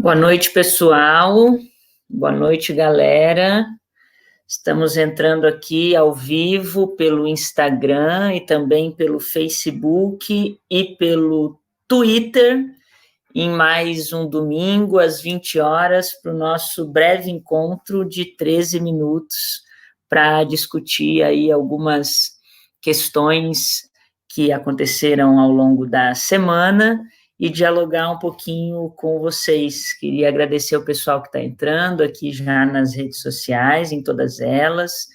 Boa noite, pessoal. Boa noite, galera. Estamos entrando aqui ao vivo pelo Instagram e também pelo Facebook e pelo Twitter, em mais um domingo, às 20 horas, para o nosso breve encontro de 13 minutos para discutir aí algumas questões que aconteceram ao longo da semana e dialogar um pouquinho com vocês. Queria agradecer o pessoal que está entrando aqui já nas redes sociais, em todas elas,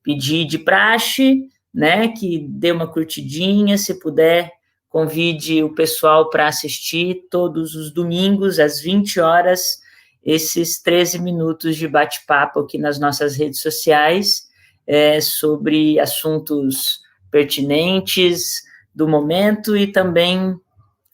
pedir de praxe, né, que dê uma curtidinha, se puder, convide o pessoal para assistir todos os domingos, às 20 horas, esses 13 minutos de bate-papo aqui nas nossas redes sociais, sobre assuntos pertinentes do momento e também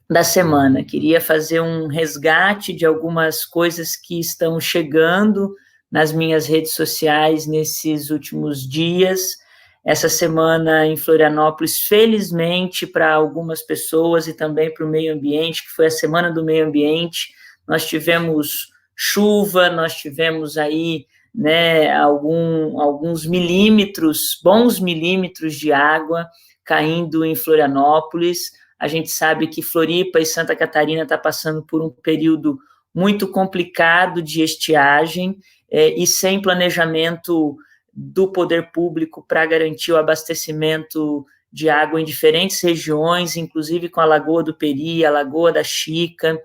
da semana. Queria fazer um resgate de algumas coisas que estão chegando nas minhas redes sociais nesses últimos dias. Essa semana em Florianópolis, felizmente para algumas pessoas e também para o meio ambiente, que foi a Semana do Meio Ambiente, nós tivemos chuva, nós tivemos aí, né, alguns milímetros, bons milímetros de água caindo em Florianópolis. A gente sabe que Floripa e Santa Catarina está passando por um período muito complicado de estiagem e sem planejamento do poder público para garantir o abastecimento de água em diferentes regiões, inclusive com a Lagoa do Peri, a Lagoa da Chica,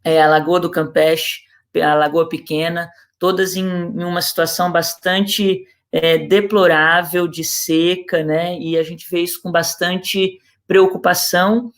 a Lagoa do Campeche, a Lagoa Pequena, todas em uma situação bastante deplorável de seca, né? E a gente vê isso com bastante preocupação,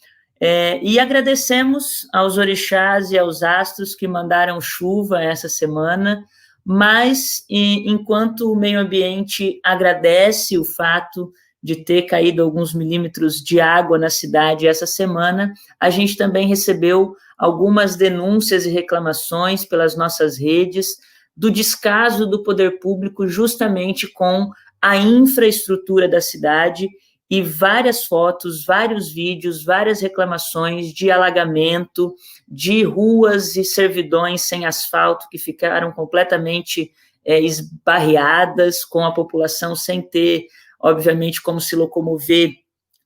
e agradecemos aos orixás e aos astros que mandaram chuva essa semana, mas enquanto o meio ambiente agradece o fato de ter caído alguns milímetros de água na cidade essa semana, a gente também recebeu algumas denúncias e reclamações pelas nossas redes do descaso do poder público justamente com a infraestrutura da cidade, e várias fotos, vários vídeos, várias reclamações de alagamento, de ruas e servidões sem asfalto que ficaram completamente esbarreadas, com a população sem ter, obviamente, como se locomover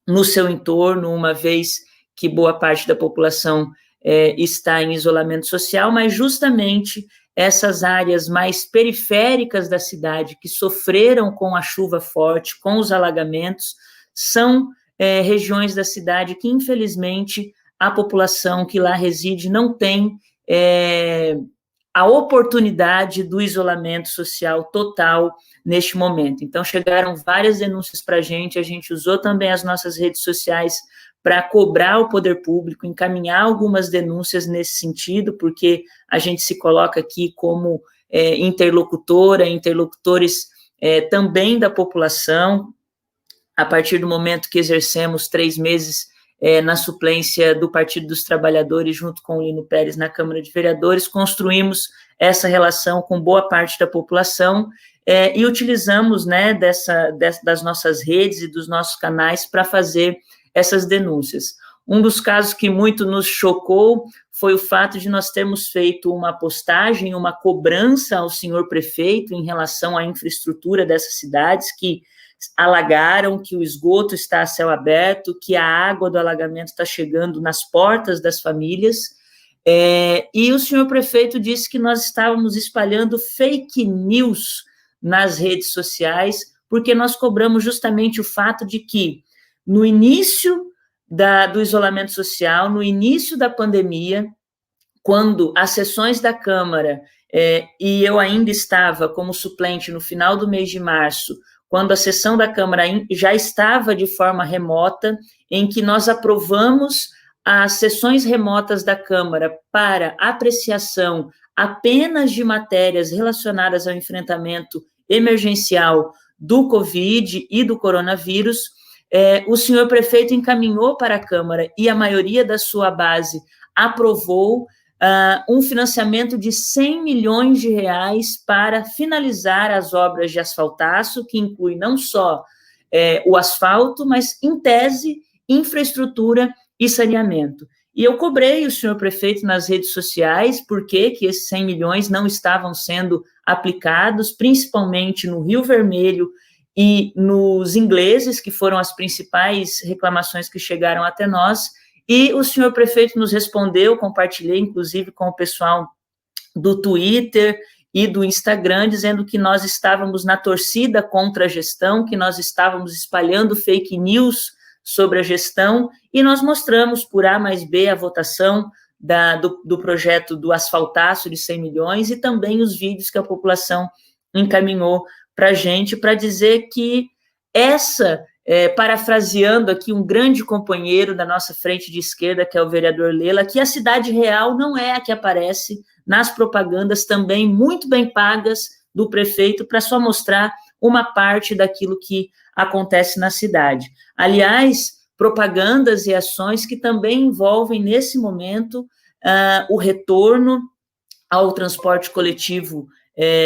no seu entorno, uma vez que boa parte da população está em isolamento social, mas justamente essas áreas mais periféricas da cidade que sofreram com a chuva forte, com os alagamentos, são regiões da cidade que, infelizmente, a população que lá reside não tem a oportunidade do isolamento social total neste momento. Então, chegaram várias denúncias para a gente usou também as nossas redes sociais para cobrar o poder público, encaminhar algumas denúncias nesse sentido, porque a gente se coloca aqui como interlocutores também da população, a partir do momento que exercemos 3 meses na suplência do Partido dos Trabalhadores, junto com o Lino Pérez na Câmara de Vereadores, construímos essa relação com boa parte da população e utilizamos, né, das nossas redes e dos nossos canais para fazer essas denúncias. Um dos casos que muito nos chocou foi o fato de nós termos feito uma postagem, uma cobrança ao senhor prefeito em relação à infraestrutura dessas cidades que alagaram, que o esgoto está a céu aberto, que a água do alagamento está chegando nas portas das famílias, e o senhor prefeito disse que nós estávamos espalhando fake news nas redes sociais, porque nós cobramos justamente o fato de que, no início do isolamento social, no início da pandemia, quando as sessões da Câmara, e eu ainda estava como suplente no final do mês de março, quando a sessão da Câmara já estava de forma remota, em que nós aprovamos as sessões remotas da Câmara para apreciação apenas de matérias relacionadas ao enfrentamento emergencial do Covid e do coronavírus, o senhor prefeito encaminhou para a Câmara e a maioria da sua base aprovou um financiamento de 100 milhões de reais para finalizar as obras de asfaltaço, que inclui não só o asfalto, mas, em tese, infraestrutura e saneamento. e eu cobrei o senhor prefeito nas redes sociais por que esses 100 milhões não estavam sendo aplicados, principalmente no Rio Vermelho e nos ingleses, que foram as principais reclamações que chegaram até nós, e o senhor prefeito nos respondeu, compartilhei inclusive com o pessoal do Twitter e do Instagram, dizendo que nós estávamos na torcida contra a gestão, que nós estávamos espalhando fake news sobre a gestão, e nós mostramos por A mais B a votação do projeto do asfaltaço de 100 milhões e também os vídeos que a população encaminhou para a gente, para dizer que parafraseando aqui um grande companheiro da nossa frente de esquerda, que é o vereador Lela, que a cidade real não é a que aparece nas propagandas também muito bem pagas do prefeito, para só mostrar uma parte daquilo que acontece na cidade. Aliás, propagandas e ações que também envolvem, nesse momento, o retorno ao transporte coletivo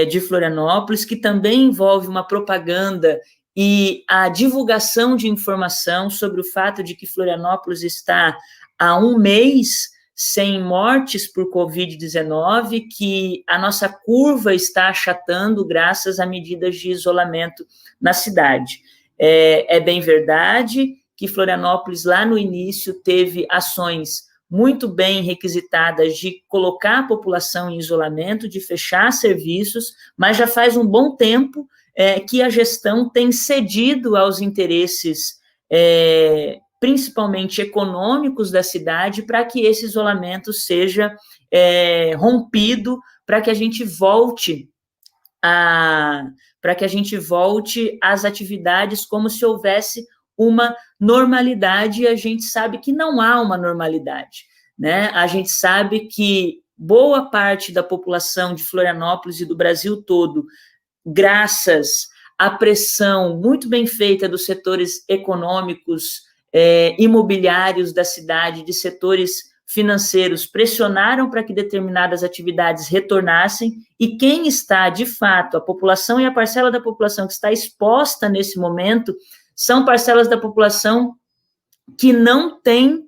de Florianópolis, que também envolve uma propaganda e a divulgação de informação sobre o fato de que Florianópolis está há um mês sem mortes por Covid-19, que a nossa curva está achatando graças a medidas de isolamento na cidade. É bem verdade que Florianópolis, lá no início, teve ações muito bem requisitadas de colocar a população em isolamento, de fechar serviços, mas já faz um bom tempo que a gestão tem cedido aos interesses, principalmente econômicos da cidade, para que esse isolamento seja rompido, para que a gente volte às atividades como se houvesse uma normalidade, e a gente sabe que não há uma normalidade, né? A gente sabe que boa parte da população de Florianópolis e do Brasil todo, graças à pressão muito bem feita dos setores econômicos, imobiliários da cidade, de setores financeiros, pressionaram para que determinadas atividades retornassem, e quem está, de fato, a população e a parcela da população que está exposta nesse momento, são parcelas da população que não tem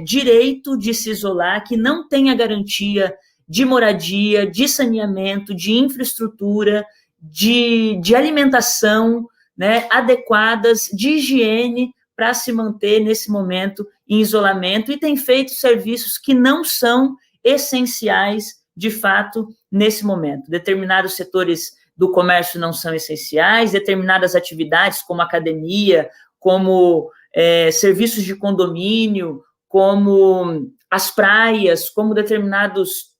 direito de se isolar, que não tem a garantia de moradia, de saneamento, de infraestrutura, de alimentação, né, adequadas, de higiene, para se manter nesse momento em isolamento, e tem feito serviços que não são essenciais, de fato, nesse momento. Determinados setores do comércio não são essenciais, determinadas atividades, como academia, como serviços de condomínio, como as praias, como determinados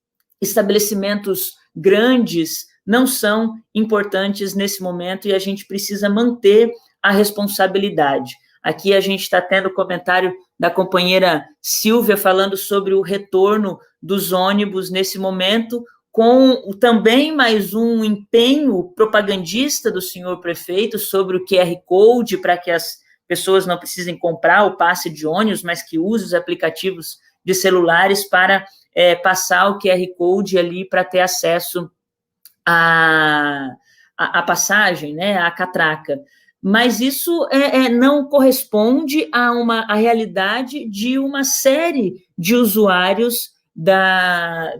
estabelecimentos grandes, não são importantes nesse momento, e a gente precisa manter a responsabilidade. Aqui a gente está tendo comentário da companheira Silvia falando sobre o retorno dos ônibus nesse momento, com também mais um empenho propagandista do senhor prefeito sobre o QR Code, para que as pessoas não precisem comprar o passe de ônibus, mas que usem os aplicativos de celulares para passar o QR Code ali para ter acesso à passagem, né, à catraca. Mas isso não corresponde à realidade de uma série de usuários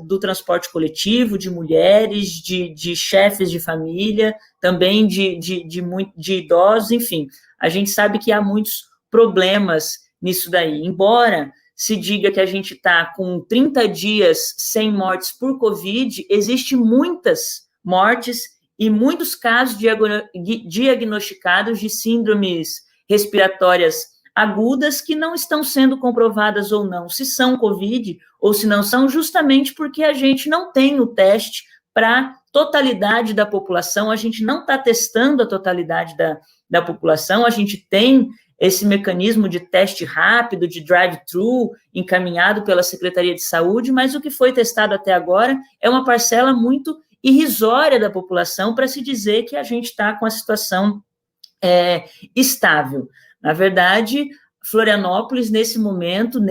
do transporte coletivo, de mulheres, de chefes de família, também de idosos, enfim. A gente sabe que há muitos problemas nisso daí. Embora se diga que a gente está com 30 dias sem mortes por Covid, existem muitas mortes e muitos casos diagnosticados de síndromes respiratórias agudas que não estão sendo comprovadas ou não, se são Covid ou se não são, justamente porque a gente não tem o teste para a totalidade da população, a gente não está testando a totalidade da população, a gente tem esse mecanismo de teste rápido, de drive-thru, encaminhado pela Secretaria de Saúde, mas o que foi testado até agora é uma parcela muito irrisória da população para se dizer que a gente está com a situação estável. Na verdade, Florianópolis, neste momento,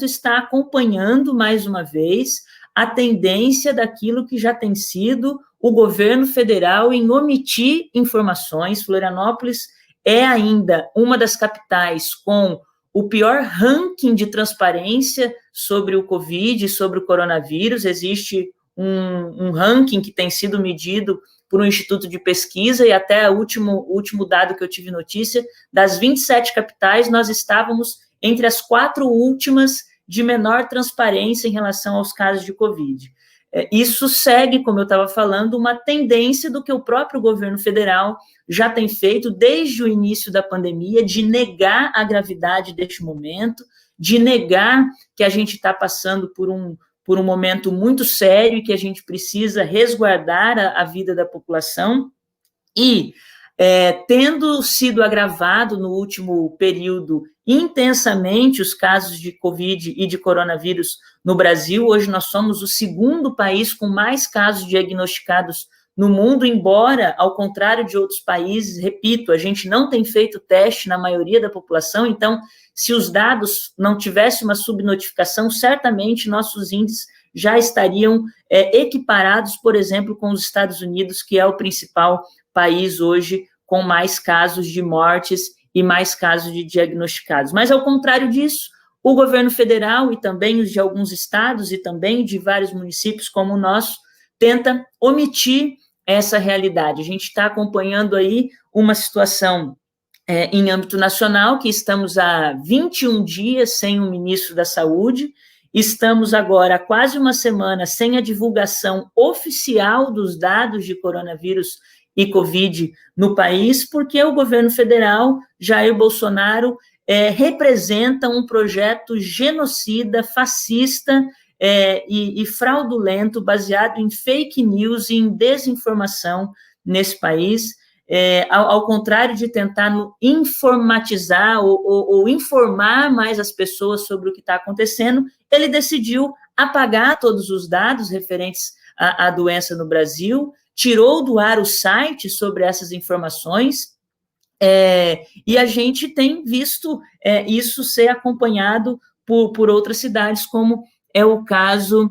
está acompanhando, mais uma vez, a tendência daquilo que já tem sido o governo federal em omitir informações. Florianópolis é ainda uma das capitais com o pior ranking de transparência sobre o Covid, sobre o coronavírus. Existe um ranking que tem sido medido por um instituto de pesquisa, e até o último dado que eu tive notícia, das 27 capitais, nós estávamos entre as 4 últimas de menor transparência em relação aos casos de Covid. Isso segue, como eu estava falando, uma tendência do que o próprio governo federal já tem feito desde o início da pandemia, de negar a gravidade deste momento, de negar que a gente está passando por um momento muito sério e que a gente precisa resguardar a vida da população. E, tendo sido agravado no último período intensamente os casos de Covid e de coronavírus no Brasil, hoje nós somos o segundo país com mais casos diagnosticados no mundo, embora, ao contrário de outros países, repito, a gente não tem feito teste na maioria da população, então, se os dados não tivessem uma subnotificação, certamente nossos índices já estariam equiparados, por exemplo, com os Estados Unidos, que é o principal país hoje com mais casos de mortes e mais casos de diagnosticados. Mas, ao contrário disso, o governo federal e também os de alguns estados e também de vários municípios como o nosso, tenta omitir essa realidade. A gente está acompanhando aí uma situação em âmbito nacional, que estamos há 21 dias sem um ministro da Saúde, estamos agora há quase uma semana sem a divulgação oficial dos dados de coronavírus e Covid no país, porque o governo federal, Jair Bolsonaro, representa um projeto genocida, fascista e fraudulento, baseado em fake news e em desinformação nesse país. Ao contrário de tentar informatizar ou informar mais as pessoas sobre o que está acontecendo, ele decidiu apagar todos os dados referentes à doença no Brasil, tirou do ar o site sobre essas informações, e a gente tem visto isso ser acompanhado por outras cidades, como é o caso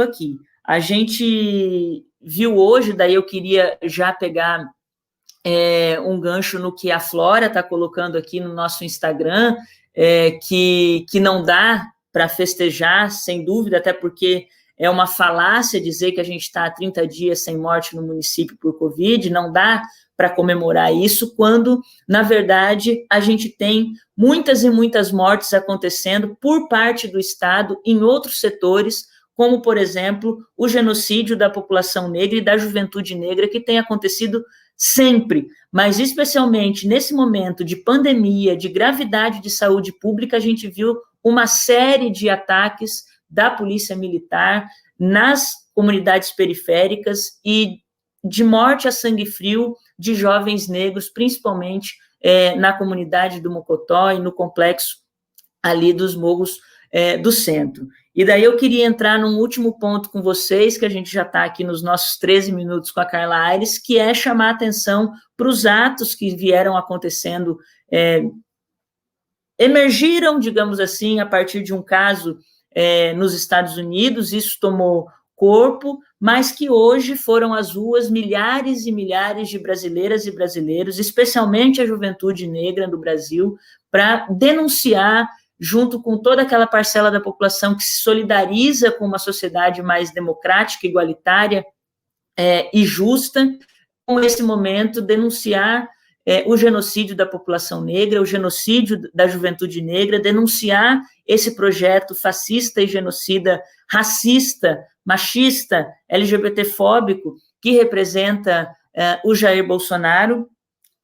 aqui. A gente viu hoje, daí eu queria já pegar um gancho no que a Flora está colocando aqui no nosso Instagram, que não dá para festejar, sem dúvida, até porque é uma falácia dizer que a gente está há 30 dias sem morte no município por Covid, não dá para comemorar isso, quando, na verdade, a gente tem muitas e muitas mortes acontecendo por parte do Estado em outros setores, como, por exemplo, o genocídio da população negra e da juventude negra, que tem acontecido sempre, mas especialmente nesse momento de pandemia, de gravidade de saúde pública, a gente viu uma série de ataques da polícia militar nas comunidades periféricas e de morte a sangue frio de jovens negros, principalmente na comunidade do Mocotó e no complexo ali dos Morros do Centro. E daí eu queria entrar num último ponto com vocês, que a gente já está aqui nos nossos 13 minutos com a Carla Aires, que é chamar a atenção para os atos que vieram acontecendo, emergiram, digamos assim, a partir de um caso nos Estados Unidos, isso tomou corpo, mas que hoje foram às ruas milhares e milhares de brasileiras e brasileiros, especialmente a juventude negra do Brasil, para denunciar, junto com toda aquela parcela da população que se solidariza com uma sociedade mais democrática, igualitária e justa, com esse momento, denunciar o genocídio da população negra, o genocídio da juventude negra, denunciar esse projeto fascista e genocida, racista, machista, LGBTfóbico, que representa o Jair Bolsonaro.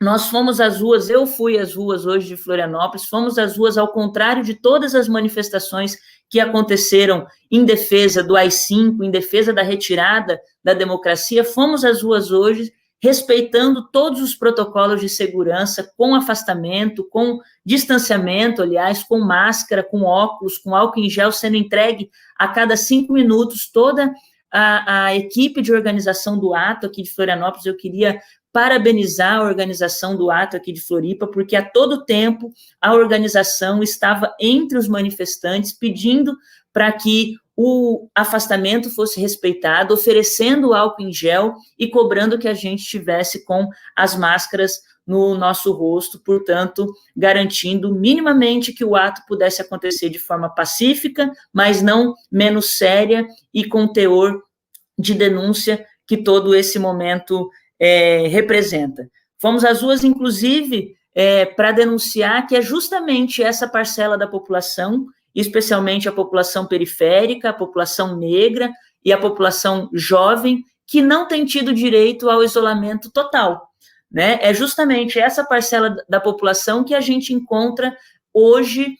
Nós fomos às ruas, eu fui às ruas hoje de Florianópolis, fomos às ruas ao contrário de todas as manifestações que aconteceram em defesa do AI-5, em defesa da retirada da democracia, fomos às ruas hoje respeitando todos os protocolos de segurança, com afastamento, com distanciamento, aliás, com máscara, com óculos, com álcool em gel sendo entregue a cada 5 minutos. Toda a equipe de organização do ato aqui de Florianópolis, eu queria parabenizar a organização do ato aqui de Floripa, porque a todo tempo a organização estava entre os manifestantes, pedindo para que o afastamento fosse respeitado, oferecendo álcool em gel e cobrando que a gente estivesse com as máscaras no nosso rosto, portanto, garantindo minimamente que o ato pudesse acontecer de forma pacífica, mas não menos séria e com teor de denúncia que todo esse momento representa. Fomos às ruas, inclusive, para denunciar que é justamente essa parcela da população, especialmente a população periférica, a população negra e a população jovem, que não tem tido direito ao isolamento total, né? É justamente essa parcela da população que a gente encontra hoje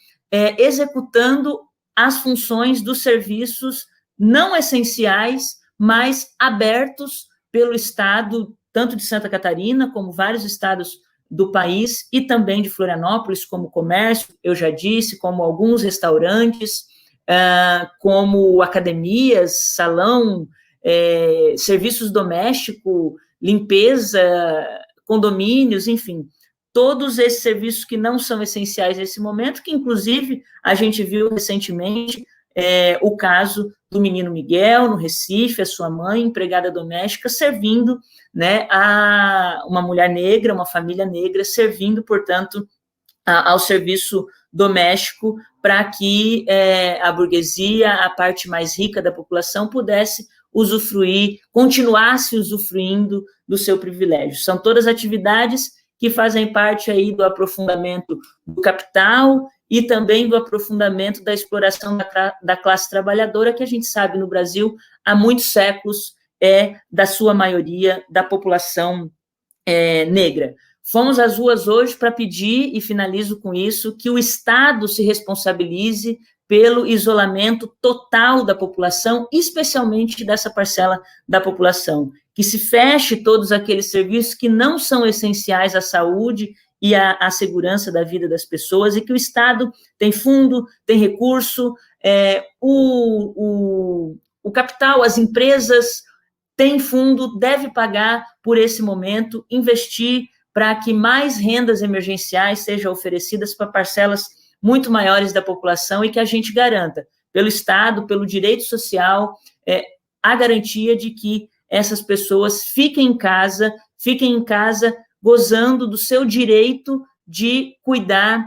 executando as funções dos serviços não essenciais, mas abertos pelo Estado, tanto de Santa Catarina, como vários estados do país, e também de Florianópolis, como comércio, eu já disse, como alguns restaurantes, como academias, salão, serviços domésticos, limpeza, condomínios, enfim, todos esses serviços que não são essenciais nesse momento, que inclusive a gente viu recentemente o caso do menino Miguel, no Recife, a sua mãe, empregada doméstica, servindo, né, a uma mulher negra, uma família negra, servindo, portanto, ao serviço doméstico para que a burguesia, a parte mais rica da população, pudesse usufruir, continuasse usufruindo do seu privilégio. São todas atividades que fazem parte aí do aprofundamento do capital e também do aprofundamento da exploração da classe trabalhadora, que a gente sabe no Brasil há muitos séculos da sua maioria da população negra. Fomos às ruas hoje para pedir, e finalizo com isso, que o Estado se responsabilize pelo isolamento total da população, especialmente dessa parcela da população, que se feche todos aqueles serviços que não são essenciais à saúde e à segurança da vida das pessoas, e que o Estado tem fundo, tem recurso, o capital, as empresas têm fundo, deve pagar por esse momento, investir para que mais rendas emergenciais sejam oferecidas para parcelas muito maiores da população e que a gente garanta, pelo Estado, pelo direito social, a garantia de que essas pessoas fiquem em casa gozando do seu direito de cuidar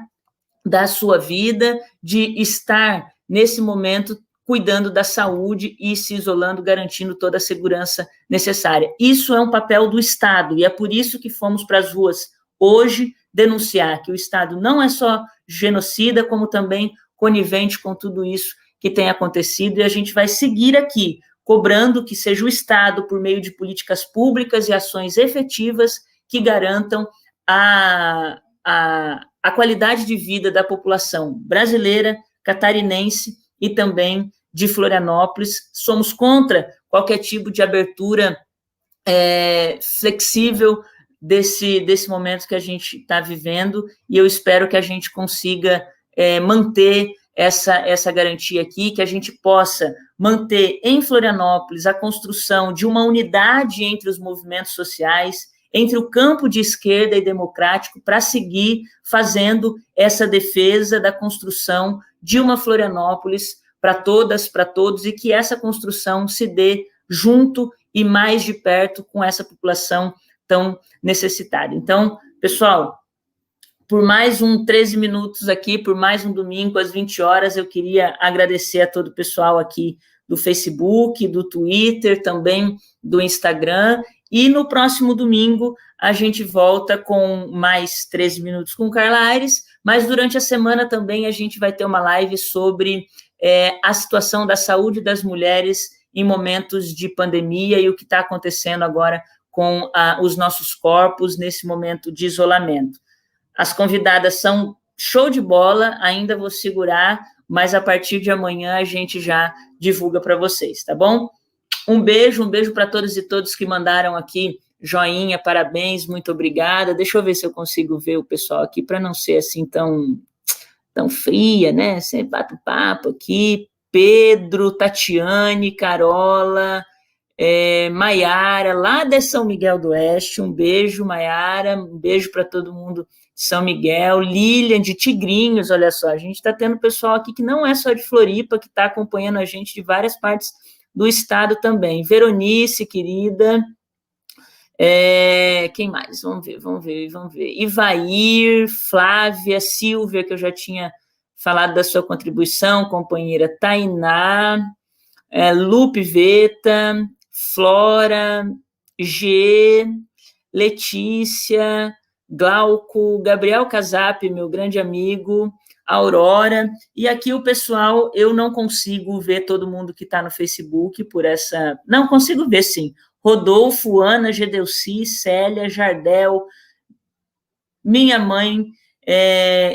da sua vida, de estar, nesse momento, cuidando da saúde e se isolando, garantindo toda a segurança necessária. Isso é um papel do Estado, e é por isso que fomos para as ruas hoje denunciar que o Estado não é só genocida, como também conivente com tudo isso que tem acontecido, e a gente vai seguir aqui, cobrando que seja o Estado, por meio de políticas públicas e ações efetivas, que garantam a qualidade de vida da população brasileira, catarinense e também de Florianópolis. Somos contra qualquer tipo de abertura flexível desse momento que a gente está vivendo, e eu espero que a gente consiga manter essa garantia aqui, que a gente possa manter em Florianópolis a construção de uma unidade entre os movimentos sociais, entre o campo de esquerda e democrático, para seguir fazendo essa defesa da construção de uma Florianópolis para todas, para todos, e que essa construção se dê junto e mais de perto com essa população tão necessitada. Então, pessoal, por mais 13 minutos aqui, por mais um domingo às 20 horas, eu queria agradecer a todo o pessoal aqui do Facebook, do Twitter, também do Instagram, e no próximo domingo a gente volta com mais 13 minutos com Carla Aires, mas durante a semana também a gente vai ter uma live sobre a situação da saúde das mulheres em momentos de pandemia e o que está acontecendo agora com os nossos corpos nesse momento de isolamento. As convidadas são show de bola, ainda vou segurar, mas a partir de amanhã a gente já divulga para vocês, tá bom? Um beijo para todas e todos que mandaram aqui joinha, parabéns, muito obrigada. Deixa eu ver se eu consigo ver o pessoal aqui, para não ser assim tão fria, né? Sempre bato papo aqui. Pedro, Tatiane, Carola, Maiara, lá de São Miguel do Oeste, um beijo, Maiara, um beijo para todo mundo de São Miguel, Lilian de Tigrinhos, olha só, a gente está tendo pessoal aqui que não é só de Floripa, que está acompanhando a gente de várias partes do estado também, Veronice, querida, quem mais? Vamos ver. Ivair, Flávia, Silvia, que eu já tinha falado da sua contribuição, companheira Tainá, Lupe Veta, Flora, G, Letícia, Glauco, Gabriel Casap, meu grande amigo, Aurora, e aqui o pessoal, eu não consigo ver todo mundo que está no Facebook por essa... Não, consigo ver, sim. Rodolfo, Ana, Gedelci, Célia, Jardel, minha mãe,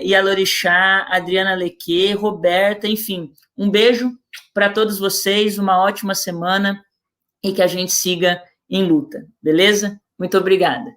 Yalorixá, Adriana Leque, Roberta, enfim, um beijo para todos vocês, uma ótima semana e que a gente siga em luta, beleza? Muito obrigada.